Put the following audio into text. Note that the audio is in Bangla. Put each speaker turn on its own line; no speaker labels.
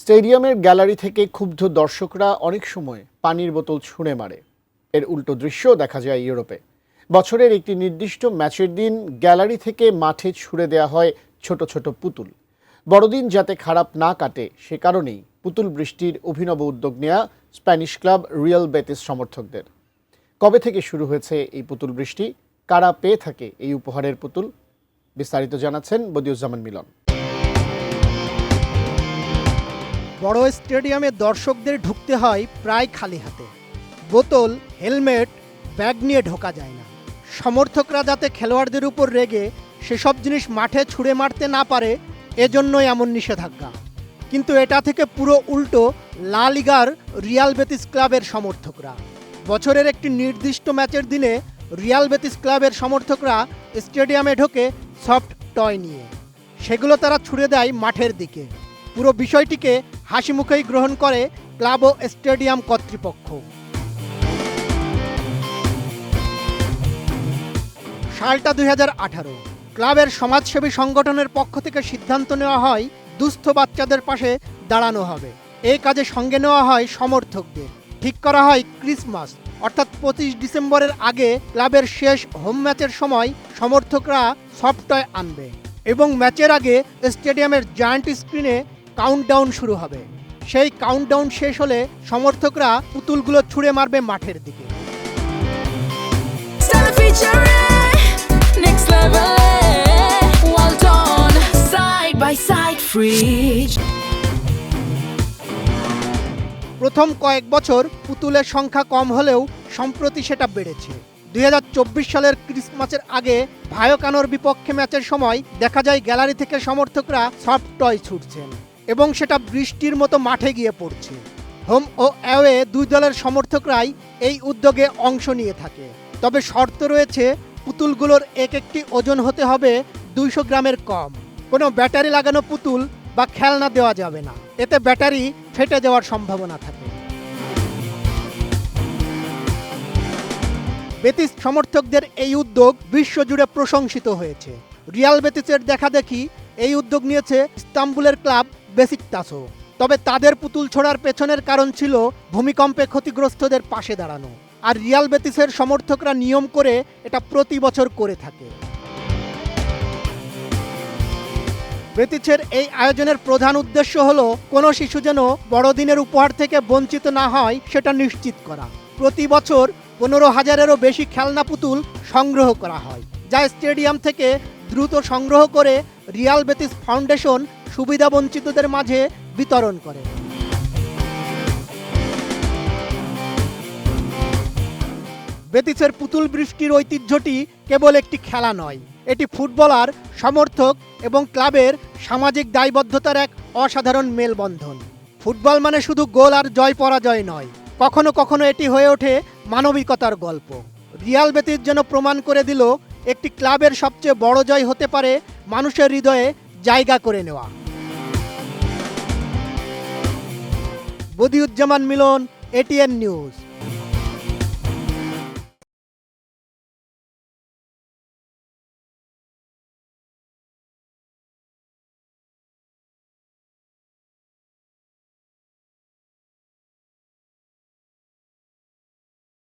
স্টেডিয়ামের গ্যালারি থেকে ক্ষুব্ধ দর্শকরা অনেক সময় পানির বোতল ছুঁড়ে মারে। এর উল্টো দৃশ্যও দেখা যায় ইউরোপে। বছরের একটি নির্দিষ্ট ম্যাচের দিন গ্যালারি থেকে মাঠে ছুঁড়ে দেওয়া হয় ছোট ছোট পুতুল। বড়দিন যাতে খারাপ না কাটে সে কারণেই পুতুল বৃষ্টির অভিনব উদ্যোগ নেওয়া স্প্যানিশ ক্লাব রিয়াল বেটিস সমর্থকদের। কবে থেকে শুরু হয়েছে এই পুতুল বৃষ্টি, কারা পেয়ে থাকে এই উপহারের পুতুল, বিস্তারিত জানাচ্ছেন বদিউজ্জামান মিলন।
বড় স্টেডিয়ামে দর্শকদের ঢুকতে হয় প্রায় খালি হাতে। বোতল, হেলমেট, ব্যাগ নিয়ে ঢোকা যায় না। সমর্থকরা যাতে খেলোয়াড়দের উপর রেগে সেসব জিনিস মাঠে ছুঁড়ে মারতে না পারে এজন্যই এমন নিষেধাজ্ঞা। কিন্তু এটা থেকে পুরো উল্টো লা লিগার রিয়াল বেতিস ক্লাবের সমর্থকরা। বছরের একটি নির্দিষ্ট ম্যাচের দিনে রিয়াল বেতিস ক্লাবের সমর্থকরা স্টেডিয়ামে ঢোকে সফট টয় নিয়ে। সেগুলো তারা ছুঁড়ে দেয় মাঠের দিকে। পুরো বিষয়টিকে হাসি মুখেই গ্রহণ করে ক্লাব ও স্টেডিয়াম কর্তৃপক্ষ। সালটা 2018। ক্লাবের সমাজসেবী সংগঠনের পক্ষ থেকে সিদ্ধান্ত নেওয়া হয় দুস্থ বাচ্চাদের পাশে দাঁড়ানো হবে। এই কাজে সঙ্গে নেওয়া হয় সমর্থকদের। ঠিক করা হয় ক্রিসমাস অর্থাৎ 25 ডিসেম্বরের আগে ক্লাবের শেষ হোম ম্যাচের সময় সমর্থকরা সফট টয় আনবে এবং ম্যাচের আগে স্টেডিয়ামের জায়ান্ট স্ক্রিনে কাউন্টডাউন শুরু হবে। সেই কাউন্টডাউন শেষ হলে সমর্থকরা পুতুলগুলো ছুঁড়ে মারবে মাঠের দিকে। প্রথম কয়েক বছর পুতুলের সংখ্যা কম হলেও সম্প্রতি সেটা বেড়েছে। 2024 সালের ক্রিসমাসের আগে ভায়োকানোর বিপক্ষে ম্যাচের সময় দেখা যায় গ্যালারি থেকে সমর্থকরা সফট টয় ছুটছেন এবং সেটা বৃষ্টির মতো মাঠে গিয়ে পড়ছে। হোম ও অ্যাওয়ে দুই দলের সমর্থকরাই এই উদ্যোগে অংশ নিয়ে থাকে। তবে শর্ত রয়েছে, পুতুলগুলোর এক একটি ওজন হতে হবে 200 গ্রামের কম। কোনো ব্যাটারি লাগানো পুতুল বা খেলনা দেওয়া যাবে না, এতে ব্যাটারি ফেটে যাওয়ার সম্ভাবনা থাকে। বেতিস সমর্থকদের এই উদ্যোগ বিশ্বজুড়ে প্রশংসিত হয়েছে। রিয়াল বেতিসের দেখাদেখি এই উদ্যোগ নিয়েছে ইস্তাম্বুলের ক্লাব বেসিকতাসও। তবে তাদের পুতুল ছোড়ার পেছনের কারণ ছিল ভূমিকম্পে ক্ষতিগ্রস্তদের পাশে দাঁড়ানো। আর রিয়াল বেতিসের সমর্থকরা নিয়ম করে এটা প্রতি বছর করে থাকে। বেতিসের এই আয়োজনের প্রধান উদ্দেশ্য হলো কোনো শিশু যেন বড়দিনের উপহার থেকে বঞ্চিত না হয় সেটা নিশ্চিত করা। প্রতি বছর 15,000-এরও বেশি খেলনা পুতুল সংগ্রহ করা হয়, যা স্টেডিয়াম থেকে দ্রুত সংগ্রহ করে রিয়াল বেতিস ফাউন্ডেশন সুবিধাবঞ্চিতদের মাঝে বিতরণ করে। বেতিসের পুতুল বৃষ্টির ঐতিহ্যটি কেবল একটি খেলা নয়, এটি ফুটবলার, সমর্থক এবং ক্লাবের সামাজিক দায়বদ্ধতার এক অসাধারণ মেলবন্ধন। ফুটবল মানে শুধু গোল আর জয় পরাজয় নয়, কখনো কখনো এটি হয়ে ওঠে মানবিকতার গল্প। রিয়াল বেতিস যেন প্রমাণ করে দিল একটি ক্লাবের সবচেয়ে বড় জয় হতে পারে মানুষের হৃদয়ে জায়গা করে নেওয়া। বদিউজ্জামান মিলন, ATN নিউজ।